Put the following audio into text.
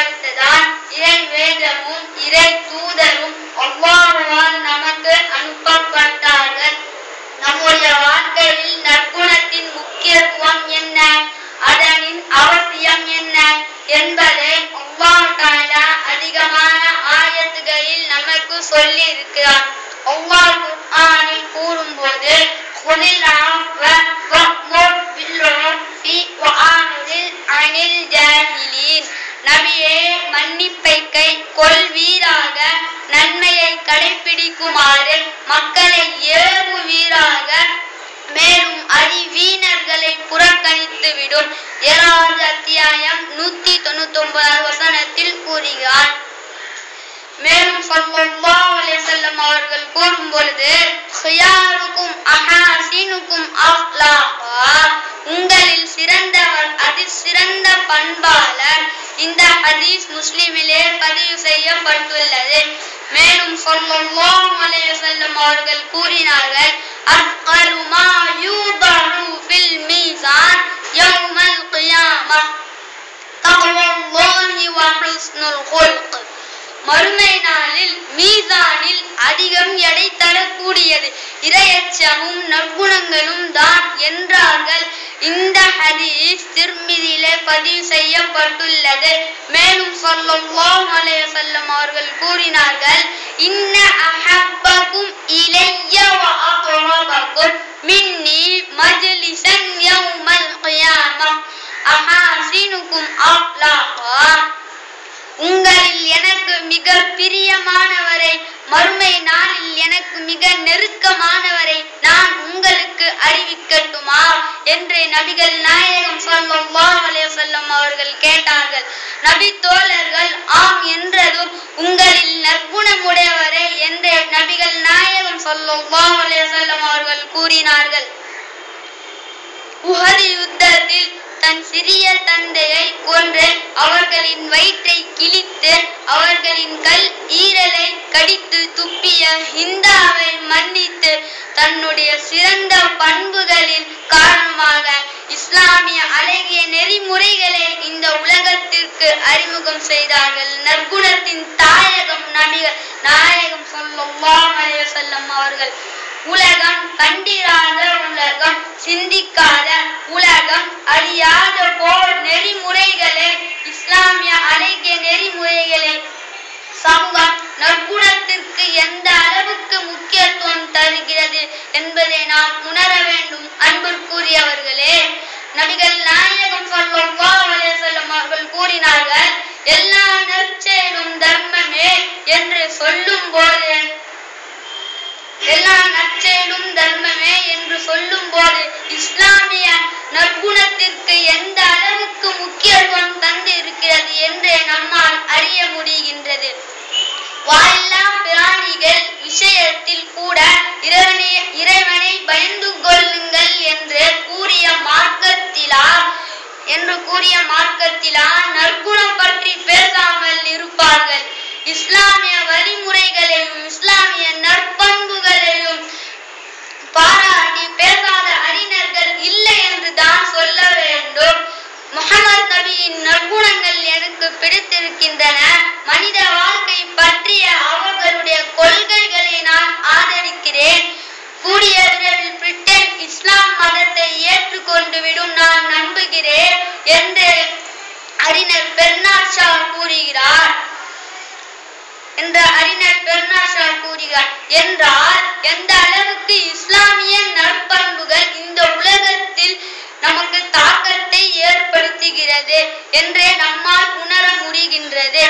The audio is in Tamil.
ஏற்படுத்ததான் இறை வேதமும் இறை தூதரும் அல்லாஹ்வால் நமக்கு அனுப்பப்பட்டார்கள். நம்முடைய வாழ்க்கையில் நற்குணத்தின் முக்கியத்துவம் என்ன, அதனின் அவசியம் என்ன என்பதை அல்லாஹ் தஆலா அதிகமான ஆயத்துகளில் நமக்கு சொல்லி இருக்கிறார். அல்லாஹ் குர்ஆனில் கூறும்போது குலில் ஆஃப வஅ்முர் பில் உர்ஃபி வஅரில் அனில் ஜாஹிலீன், நபியே மன்னிப்பை கொள்வீராக, நன்மையை கடைபிடிக்குமாறு மக்களை ஏவுவீராக, மேலும் அறிவீனர்களை புறக்கணித்து விடும். 7வது அத்தியாயம் 199 வசனத்தில் கூறுகிறார். மேலும் ஸல்லல்லாஹு அலைஹி வஸல்லம் அவர்கள் கூறும் பொழுது ഖിയാറുக்கும் அஹாசினுக்கும் அக்லாகா, உங்களில் சிறந்தவர் அதிசிறந்த பண்பாளர். இந்த ஹதீஸ் முஸ்லிமிலே பதிவு செய்யப்பட்டுள்ளது. மேலும் ஸல்லல்லாஹு அலைஹி வஸல்லம் அவர்கள் கூறினார்கள், அஃகலு மா யூதஉ ஃபில் மீசான் யௌமல் கியாமஹ் தக்வல்லாஹி வ ஹுஸ்னுல் குல்க், மறுமை நாளில் மீசானில் அதிகம் எடை தரக்கூடியது இறையச்சமும் நற்குணங்களும் தான் என்றார்கள். இந்த ஹதீஸ் திர்மிதியிலே பதிவு செய்யப்பட்டுள்ளது. மேலும் ஸல்லல்லாஹு அலைஹி வஸல்லம் அவர்கள் கூறினார்கள், இன்ன அஹப்பக்கும் இலைய வ அக்ரபக்கும் மின்னி மஜ்லிஸன் யௌமல் கியாமஹ் அஹாசினுக்கும் அக்லாகா, உங்களில் எனக்கு மிக பிரியமானவரை, மறுமை நாளில் எனக்கு மிக நெருக்கமானவரை நான் உங்களுக்கு அறிவிக்கட்டுமா என்று நபிகள் நாயகம் ஸல்லல்லாஹு அலைஹி வஸல்லம் அவர்கள் கேட்டார்கள். நபி தோழர்கள் ஆம் என்றதும், உங்களில் நற்குணமுடையவரை என்று நபிகள் நாயகம் ஸல்லல்லாஹு அலைஹி வஸல்லம் அவர்கள் கூறினார்கள். உஹது யுத்தத்தில் தன் சிறிய தந்தையை கொன்று அவர்களின் வயிற்றை கிழித்து அவர்களின் கல் ஈரலை கடித்து துப்பிய ஹிந்தாவை மன்னித்து தன்னுடைய சிறந்த பண்புகளின் காரணமாக இஸ்லாமிய அழகிய நெறிமுறைகளை இந்த உலகத்திற்கு அறிமுகம் செய்தார்கள். நற்குணத்தின் தாயகம் நபிகள் நாயகம் ஸல்லல்லாஹு அலைஹி வஸல்லம் அவர்கள். உலகம் கண்டிராத உலகம், சிந்திக்காத உலகம், அறியாத போர் நெறிமுறைகளை, இஸ்லாமிய அழகிய நெறிமுறைகளை சமூகம் நற்குணத்திற்கு எந்த அளவுக்கு முக்கியத்துவம் தருகிறது என்பதை நாம் உணர வேண்டும். அன்பிற்குரியவர்களே, நபிகள் நாயகம் ஸல்லல்லாஹு அலைஹி வஸல்லம் அவர்கள் கூறினார்கள், எல்லா நற்செயலும் தர்மமே என்று சொல்லும் போது இஸ்லாமிய நற்குணத்திற்கு எந்த அளவுக்கு முக்கியத்துவம் தந்து இருக்கிறது என்று நம்மால் அறிய முடிகின்றது. வாயில்லா பிராணிகள் விஷயத்தில் கூட இறைவனை பயந்து கொள்ளுங்கள் என்று கூறிய மார்க்கத்திலா நற்குணம் பற்றி பேசாமல் இருப்பார்கள். இஸ்லாமிய வழிமுறைகளையும் இஸ்லாமிய நற்பண்புகளையும் பாராட்டி பேசாத அறிஞர்கள் இல்லை என்று தான் சொல்ல வேண்டும். முஹம்மது நபியின் நற்குணங்கள் எனக்கு பிடித்திருக்கின்றன. மனித வாழ்க்கை பற்றிய அவர்களுடைய கொள்கைகளை நான் ஆதரிக்கிறேன். கூடிய விரைவில் பிரிட்டன் இஸ்லாம் மதத்தை ஏற்றுக்கொண்டு விடும் நான் நம்புகிறேன் என்று அறிஞர் பெர்னார்ட் ஷா கூறுகிறார். என்றால் எந்த அளவுக்கு இஸ்லாமிய நற்பண்புகள் இந்த உலகத்தில் நமக்கு தாக்கத்தை ஏற்படுத்துகிறது என்றே நம்மால் உணர முடிகின்றது.